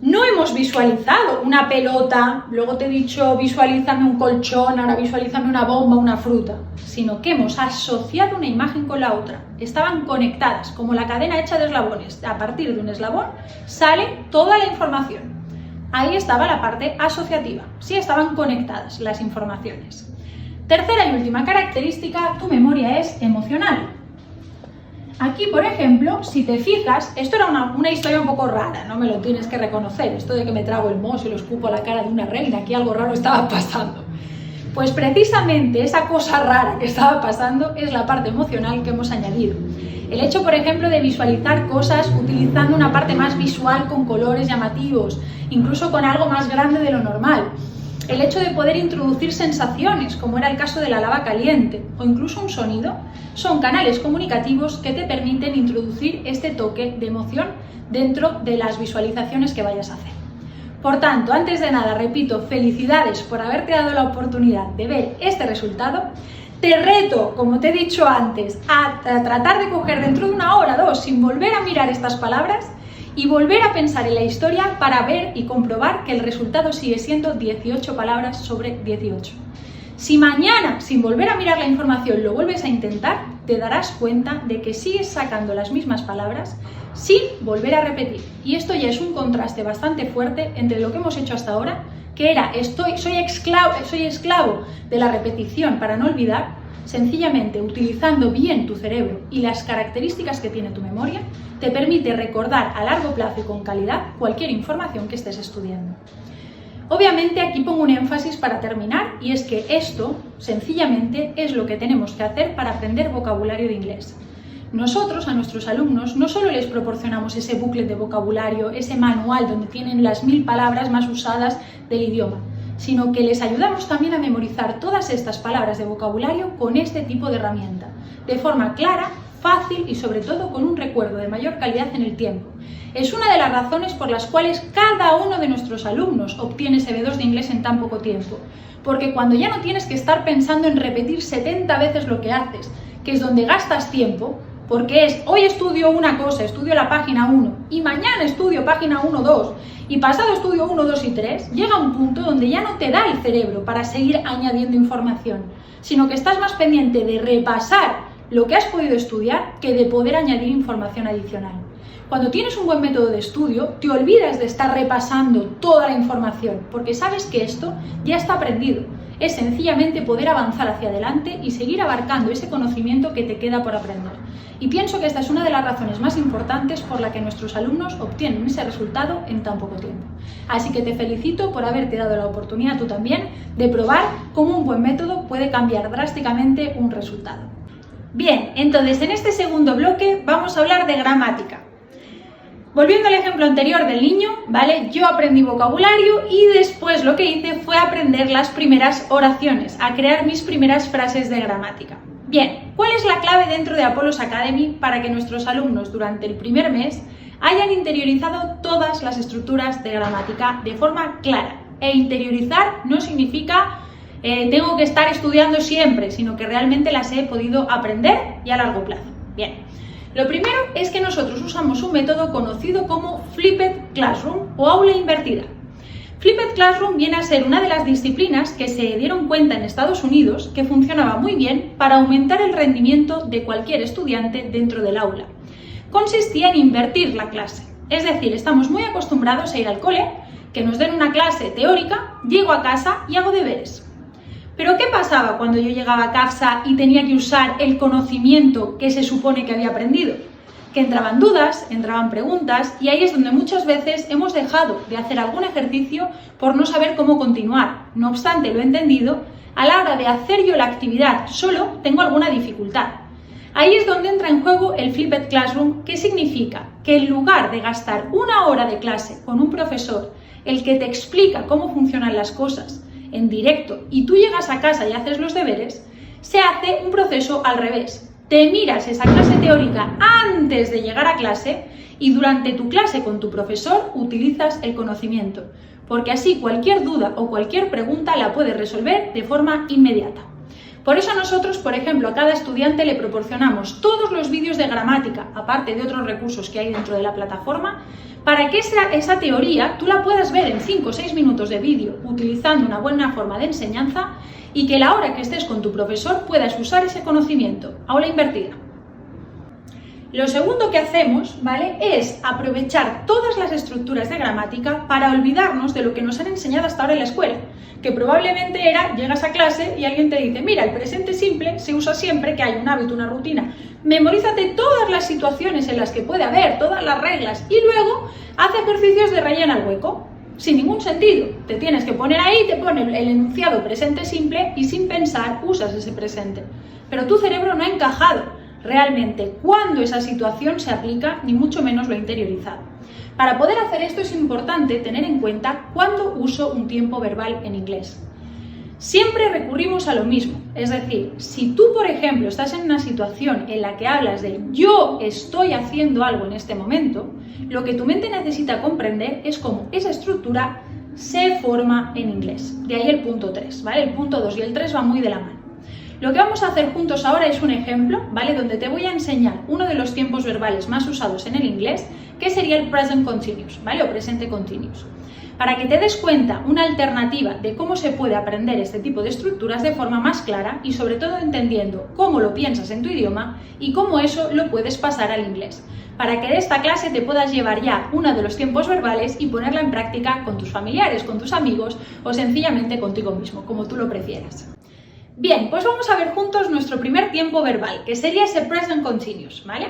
A: no hemos visualizado una pelota, luego te he dicho visualízame un colchón, ahora visualízame una bomba, una fruta, sino que hemos asociado una imagen con la otra. Estaban conectadas, como la cadena hecha de eslabones. A partir de un eslabón sale toda la información. Ahí estaba la parte asociativa, sí estaban conectadas las informaciones. Tercera y última característica, tu memoria es emocional. Aquí, por ejemplo, si te fijas, esto era una historia un poco rara, no me lo tienes que reconocer, esto de que me trago el mozo y lo escupo a la cara de una reina, aquí algo raro estaba pasando. Pues precisamente esa cosa rara que estaba pasando es la parte emocional que hemos añadido. El hecho, por ejemplo, de visualizar cosas utilizando una parte más visual con colores llamativos, incluso con algo más grande de lo normal. El hecho de poder introducir sensaciones, como era el caso de la lava caliente, o incluso un sonido, son canales comunicativos que te permiten introducir este toque de emoción dentro de las visualizaciones que vayas a hacer. Por tanto, antes de nada, repito, felicidades por haberte dado la oportunidad de ver este resultado. Te reto, como te he dicho antes, a tratar de coger dentro de una hora o dos sin volver a mirar estas palabras y volver a pensar en la historia para ver y comprobar que el resultado sigue siendo 18 palabras sobre 18. Si mañana, sin volver a mirar la información, lo vuelves a intentar, te darás cuenta de que sigues sacando las mismas palabras sin volver a repetir. Y esto ya es un contraste bastante fuerte entre lo que hemos hecho hasta ahora, que era soy esclavo de la repetición para no olvidar. Sencillamente, utilizando bien tu cerebro y las características que tiene tu memoria, te permite recordar a largo plazo y con calidad cualquier información que estés estudiando. Obviamente aquí pongo un énfasis para terminar y es que esto, sencillamente, es lo que tenemos que hacer para aprender vocabulario de inglés. Nosotros a nuestros alumnos no solo les proporcionamos ese booklet de vocabulario, ese manual donde tienen las 1000 palabras más usadas del idioma, sino que les ayudamos también a memorizar todas estas palabras de vocabulario con este tipo de herramienta, de forma clara, fácil y sobre todo con un recuerdo de mayor calidad en el tiempo. Es una de las razones por las cuales cada uno de nuestros alumnos obtiene ese B2 de inglés en tan poco tiempo, porque cuando ya no tienes que estar pensando en repetir 70 veces lo que haces, que es donde gastas tiempo, porque es hoy estudio una cosa, estudio la página 1 y mañana estudio página 1, 2 y pasado estudio 1, 2 y 3, llega un punto donde ya no te da el cerebro para seguir añadiendo información, sino que estás más pendiente de repasar lo que has podido estudiar que de poder añadir información adicional. Cuando tienes un buen método de estudio, te olvidas de estar repasando toda la información, porque sabes que esto ya está aprendido. Es sencillamente poder avanzar hacia adelante y seguir abarcando ese conocimiento que te queda por aprender. Y pienso que esta es una de las razones más importantes por la que nuestros alumnos obtienen ese resultado en tan poco tiempo. Así que te felicito por haberte dado la oportunidad tú también de probar cómo un buen método puede cambiar drásticamente un resultado. Bien, entonces en este segundo bloque vamos a hablar de gramática. Volviendo al ejemplo anterior del niño, ¿vale? Yo aprendí vocabulario y después lo que hice fue aprender las primeras oraciones, a crear mis primeras frases de gramática. Bien, ¿cuál es la clave dentro de Apollos Academy para que nuestros alumnos durante el primer mes hayan interiorizado todas las estructuras de gramática de forma clara? E interiorizar no significa tengo que estar estudiando siempre, sino que realmente las he podido aprender y a largo plazo. Bien. Lo primero es que nosotros usamos un método conocido como Flipped Classroom o aula invertida. Flipped Classroom viene a ser una de las disciplinas que se dieron cuenta en Estados Unidos que funcionaba muy bien para aumentar el rendimiento de cualquier estudiante dentro del aula. Consistía en invertir la clase, es decir, estamos muy acostumbrados a ir al cole, que nos den una clase teórica, llego a casa y hago deberes. Pero ¿qué pasaba cuando yo llegaba a casa y tenía que usar el conocimiento que se supone que había aprendido? Que entraban dudas, entraban preguntas y ahí es donde muchas veces hemos dejado de hacer algún ejercicio por no saber cómo continuar. No obstante, lo he entendido, a la hora de hacer yo la actividad solo tengo alguna dificultad. Ahí es donde entra en juego el Flipped Classroom, que significa que en lugar de gastar una hora de clase con un profesor, el que te explica cómo funcionan las cosas en directo y tú llegas a casa y haces los deberes, se hace un proceso al revés. Te miras esa clase teórica antes de llegar a clase y durante tu clase con tu profesor utilizas el conocimiento, porque así cualquier duda o cualquier pregunta la puedes resolver de forma inmediata. Por eso nosotros, por ejemplo, a cada estudiante le proporcionamos todos los vídeos de gramática, aparte de otros recursos que hay dentro de la plataforma, para que esa teoría tú la puedas ver en 5 o 6 minutos de vídeo, utilizando una buena forma de enseñanza y que la hora que estés con tu profesor puedas usar ese conocimiento, aula invertida. Lo segundo que hacemos, ¿vale?, es aprovechar todas las estructuras de gramática para olvidarnos de lo que nos han enseñado hasta ahora en la escuela, que probablemente era, llegas a clase y alguien te dice, mira, el presente simple se usa siempre que hay un hábito, una rutina, memorízate todas las situaciones en las que puede haber, todas las reglas, y luego haz ejercicios de rellena el hueco, sin ningún sentido. Te tienes que poner ahí, te pone el enunciado presente simple y sin pensar usas ese presente. Pero tu cerebro no ha encajado realmente cuándo esa situación se aplica, ni mucho menos lo ha interiorizado. Para poder hacer esto es importante tener en cuenta cuándo uso un tiempo verbal en inglés. Siempre recurrimos a lo mismo, es decir, si tú, por ejemplo, estás en una situación en la que hablas de yo estoy haciendo algo en este momento, lo que tu mente necesita comprender es cómo esa estructura se forma en inglés. De ahí el punto 3, ¿vale? El punto 2 y el 3 van muy de la mano. Lo que vamos a hacer juntos ahora es un ejemplo, ¿vale?, donde te voy a enseñar uno de los tiempos verbales más usados en el inglés, que sería el present continuous, ¿vale?, o presente continuous. Para que te des cuenta una alternativa de cómo se puede aprender este tipo de estructuras de forma más clara y sobre todo entendiendo cómo lo piensas en tu idioma y cómo eso lo puedes pasar al inglés. Para que de esta clase te puedas llevar ya uno de los tiempos verbales y ponerla en práctica con tus familiares, con tus amigos o sencillamente contigo mismo, como tú lo prefieras. Bien, pues vamos a ver juntos nuestro primer tiempo verbal, que sería ese present continuous, ¿vale?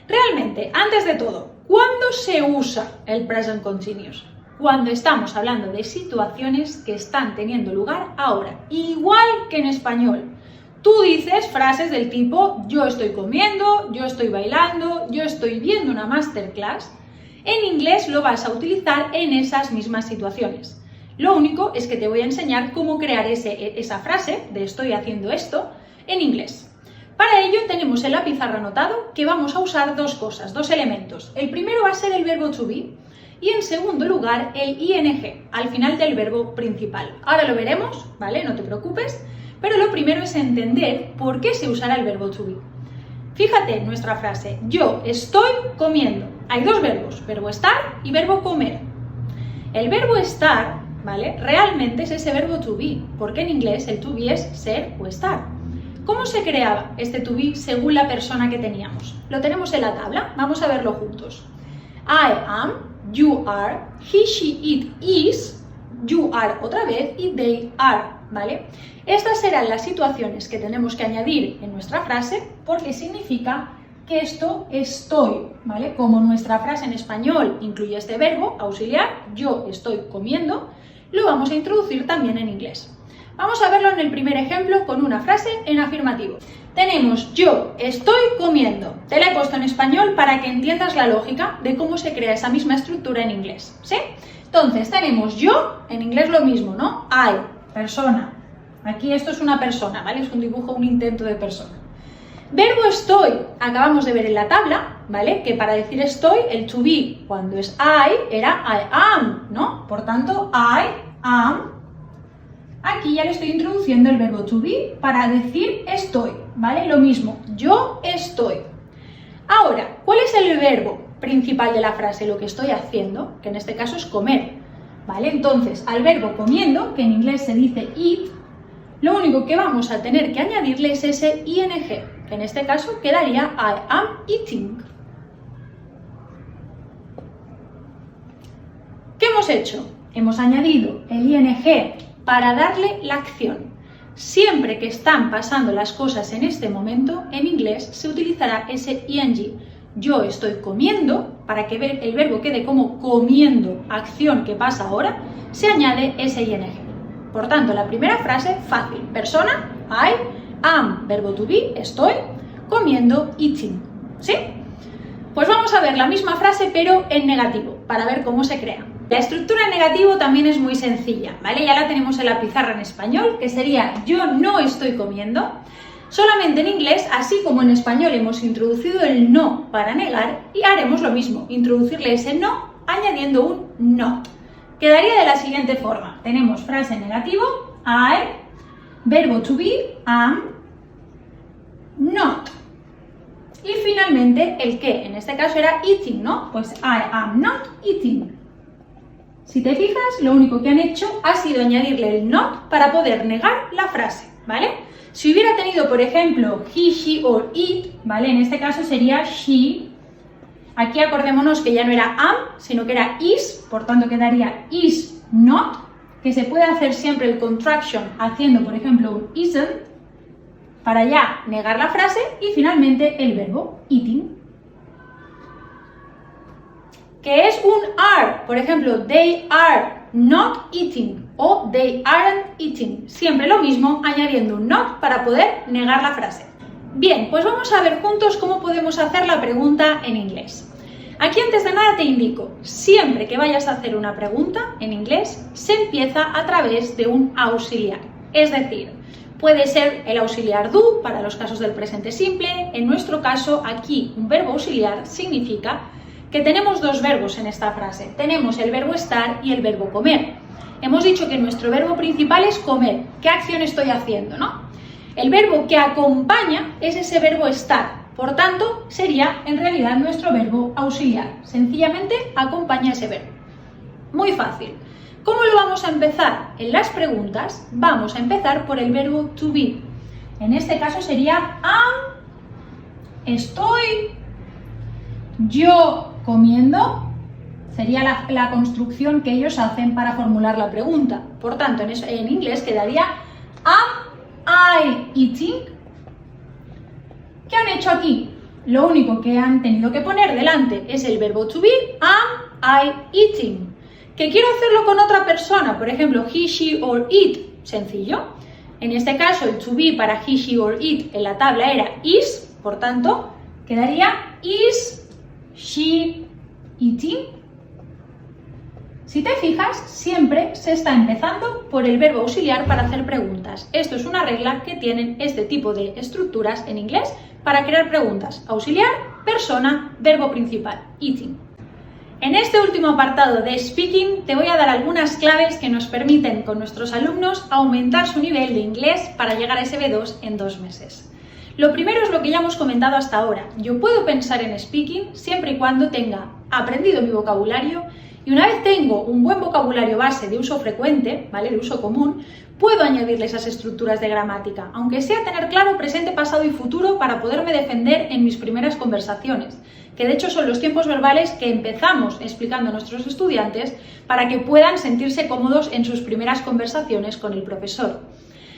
A: Realmente, antes de todo, ¿cuándo se usa el present continuous? Cuando estamos hablando de situaciones que están teniendo lugar ahora, igual que en español. Tú dices frases del tipo yo estoy comiendo, yo estoy bailando, yo estoy viendo una masterclass. En inglés lo vas a utilizar en esas mismas situaciones. Lo único es que te voy a enseñar cómo crear esa frase de estoy haciendo esto en inglés. Para ello tenemos en la pizarra anotado que vamos a usar dos cosas, dos elementos. El primero va a ser el verbo to be y en segundo lugar el ing al final del verbo principal. Ahora lo veremos, ¿vale? No te preocupes, pero lo primero es entender por qué se usará el verbo to be. Fíjate en nuestra frase, yo estoy comiendo. Hay dos verbos, verbo estar y verbo comer. El verbo estar, ¿vale?, realmente es ese verbo to be, porque en inglés el to be es ser o estar. ¿Cómo se creaba este to be según la persona que teníamos? Lo tenemos en la tabla, vamos a verlo juntos. I am, you are, he, she, it is, you are otra vez y they are, ¿vale? Estas serán las situaciones que tenemos que añadir en nuestra frase porque significa que esto estoy, ¿vale? Como nuestra frase en español incluye este verbo auxiliar, yo estoy comiendo, lo vamos a introducir también en inglés. Vamos a verlo en el primer ejemplo con una frase en afirmativo. Tenemos yo estoy comiendo. Te la he puesto en español para que entiendas la lógica de cómo se crea esa misma estructura en inglés, ¿sí? Entonces tenemos yo, en inglés lo mismo, ¿no? I, persona. Aquí esto es una persona, ¿vale? Es un dibujo, un intento de persona. Verbo estoy, acabamos de ver en la tabla, ¿vale? Que para decir estoy, el to be, cuando es I, era I am, ¿no? Por tanto, I am. Aquí ya le estoy introduciendo el verbo to be para decir estoy, ¿vale? Lo mismo, yo estoy. Ahora, ¿cuál es el verbo principal de la frase? Lo que estoy haciendo, que en este caso es comer, ¿vale? Entonces, al verbo comiendo, que en inglés se dice eat, lo único que vamos a tener que añadirle es ese ing, que en este caso quedaría I am eating. ¿Qué hemos hecho? Hemos añadido el ing para darle la acción. Siempre que están pasando las cosas en este momento, en inglés se utilizará ese ing. Yo estoy comiendo, para que el verbo quede como comiendo, acción que pasa ahora, se añade ese ing. Por tanto, la primera frase, fácil. Persona, I, am, verbo to be, estoy, comiendo, eating. ¿Sí? Pues vamos a ver la misma frase, pero en negativo, para ver cómo se crea. La estructura en negativo también es muy sencilla, ¿vale? Ya la tenemos en la pizarra en español, que sería yo no estoy comiendo. Solamente en inglés, así como en español hemos introducido el no para negar, y haremos lo mismo, introducirle ese no añadiendo un not. Quedaría de la siguiente forma. Tenemos frase en negativo, I, verbo to be, am, not. Y finalmente el que, en este caso era eating, ¿no? Pues I am not eating. Si te fijas, lo único que han hecho ha sido añadirle el not para poder negar la frase, ¿vale? Si hubiera tenido, por ejemplo, he, she or it, ¿vale? En este caso sería she. Aquí acordémonos que ya no era am, sino que era is, por tanto quedaría is not, que se puede hacer siempre el contraction haciendo, por ejemplo, un isn't, para ya negar la frase, y finalmente el verbo eating, que es un are, por ejemplo, they are not eating o they aren't eating, siempre lo mismo, añadiendo un not para poder negar la frase. Bien, pues vamos a ver juntos cómo podemos hacer la pregunta en inglés. Aquí antes de nada te indico, siempre que vayas a hacer una pregunta en inglés, se empieza a través de un auxiliar. Es decir, puede ser el auxiliar do para los casos del presente simple. En nuestro caso, aquí un verbo auxiliar significa que tenemos dos verbos en esta frase. Tenemos el verbo estar y el verbo comer. Hemos dicho que nuestro verbo principal es comer. ¿Qué acción estoy haciendo, no? El verbo que acompaña es ese verbo estar. Por tanto, sería en realidad nuestro verbo auxiliar. Sencillamente acompaña ese verbo. Muy fácil. ¿Cómo lo vamos a empezar? En las preguntas vamos a empezar por el verbo to be. En este caso sería am, estoy, yo comiendo. Sería la construcción que ellos hacen para formular la pregunta. Por tanto, en inglés quedaría am I eating. ¿Qué han hecho aquí? Lo único que han tenido que poner delante es el verbo to be, am I eating. ¿Que quiero hacerlo con otra persona? Por ejemplo, he, she or it. Sencillo. En este caso, el to be para he, she or it en la tabla era is, por tanto, quedaría is she eating. Si te fijas, siempre se está empezando por el verbo auxiliar para hacer preguntas. Esto es una regla que tienen este tipo de estructuras en inglés para crear preguntas. Auxiliar, persona, verbo principal, eating. En este último apartado de speaking te voy a dar algunas claves que nos permiten con nuestros alumnos aumentar su nivel de inglés para llegar a ese B2 en 2 meses. Lo primero es lo que ya hemos comentado hasta ahora. Yo puedo pensar en speaking siempre y cuando tenga aprendido mi vocabulario. Y una vez tengo un buen vocabulario base de uso frecuente, ¿vale? De uso común, puedo añadirle esas estructuras de gramática, aunque sea tener claro presente, pasado y futuro para poderme defender en mis primeras conversaciones, que de hecho son los tiempos verbales que empezamos explicando a nuestros estudiantes para que puedan sentirse cómodos en sus primeras conversaciones con el profesor.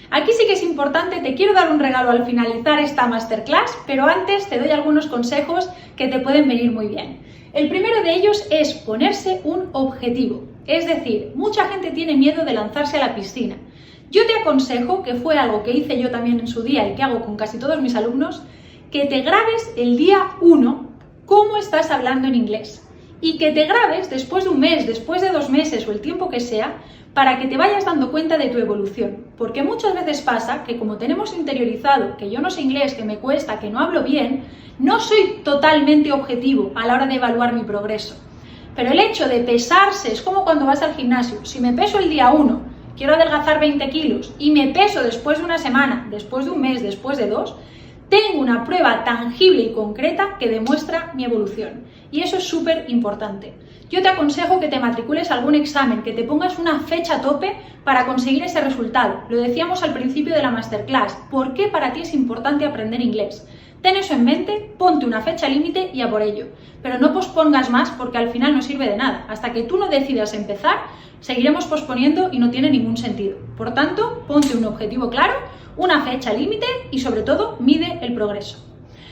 A: Aquí sí que es importante, te quiero dar un regalo al finalizar esta masterclass, pero antes te doy algunos consejos que te pueden venir muy bien. El primero de ellos es ponerse un objetivo, es decir, mucha gente tiene miedo de lanzarse a la piscina. Yo te aconsejo, que fue algo que hice yo también en su día y que hago con casi todos mis alumnos, que te grabes el día 1 cómo estás hablando en inglés y que te grabes después de un mes, después de 2 meses o el tiempo que sea, para que te vayas dando cuenta de tu evolución. Porque muchas veces pasa que como tenemos interiorizado que yo no sé inglés, que me cuesta, que no hablo bien, no soy totalmente objetivo a la hora de evaluar mi progreso. Pero el hecho de pesarse es como cuando vas al gimnasio. Si me peso el día 1, quiero adelgazar 20 kilos y me peso después de una semana, después de un mes, después de 2, tengo una prueba tangible y concreta que demuestra mi evolución. Y eso es súper importante. Yo te aconsejo que te matricules a algún examen, que te pongas una fecha a tope para conseguir ese resultado. Lo decíamos al principio de la masterclass. ¿Por qué para ti es importante aprender inglés? Ten eso en mente, ponte una fecha límite y a por ello. Pero no pospongas más porque al final no sirve de nada. Hasta que tú no decidas empezar, seguiremos posponiendo y no tiene ningún sentido. Por tanto, ponte un objetivo claro, una fecha límite y sobre todo mide el progreso.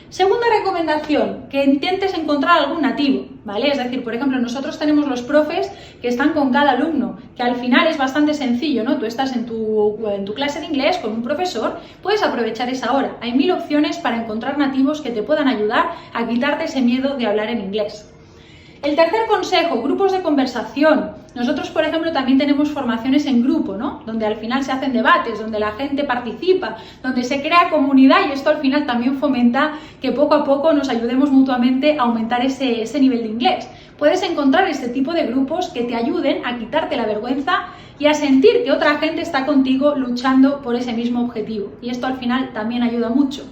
A: Segunda recomendación, que intentes encontrar algún nativo, ¿vale? Es decir, por ejemplo, nosotros tenemos los profes que están con cada alumno, que al final es bastante sencillo, ¿no? Tú estás en tu clase de inglés con un profesor, puedes aprovechar esa hora. Hay 1000 opciones para encontrar nativos que te puedan ayudar a quitarte ese miedo de hablar en inglés. El tercer consejo, grupos de conversación. Nosotros, por ejemplo, también tenemos formaciones en grupo, ¿no? Donde al final se hacen debates, donde la gente participa, donde se crea comunidad y esto al final también fomenta que poco a poco nos ayudemos mutuamente a aumentar ese nivel de inglés. Puedes encontrar este tipo de grupos que te ayuden a quitarte la vergüenza y a sentir que otra gente está contigo luchando por ese mismo objetivo. Y esto al final también ayuda mucho.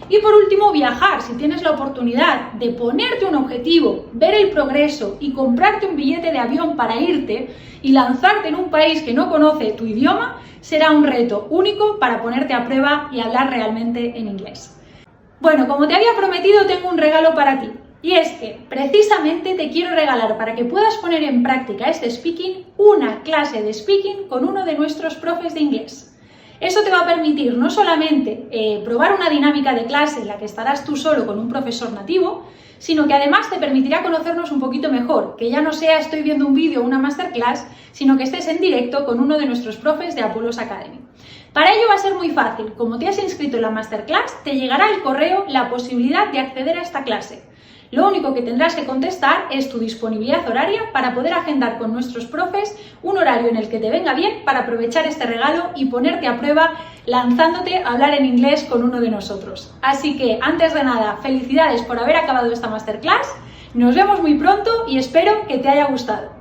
A: Y por último, viajar. Si tienes la oportunidad de ponerte un objetivo, ver el progreso y comprarte un billete de avión para irte y lanzarte en un país que no conoce tu idioma, será un reto único para ponerte a prueba y hablar realmente en inglés. Bueno, como te había prometido, tengo un regalo para ti. Y es que precisamente te quiero regalar, para que puedas poner en práctica este speaking, una clase de speaking con uno de nuestros profes de inglés. Eso te va a permitir no solamente probar una dinámica de clase en la que estarás tú solo con un profesor nativo, sino que además te permitirá conocernos un poquito mejor, que ya no sea estoy viendo un vídeo o una masterclass, sino que estés en directo con uno de nuestros profes de Apollos Academy. Para ello va a ser muy fácil. Como te has inscrito en la masterclass, te llegará al correo la posibilidad de acceder a esta clase. Lo único que tendrás que contestar es tu disponibilidad horaria para poder agendar con nuestros profes un horario en el que te venga bien para aprovechar este regalo y ponerte a prueba lanzándote a hablar en inglés con uno de nosotros. Así que, antes de nada, felicidades por haber acabado esta masterclass, nos vemos muy pronto y espero que te haya gustado.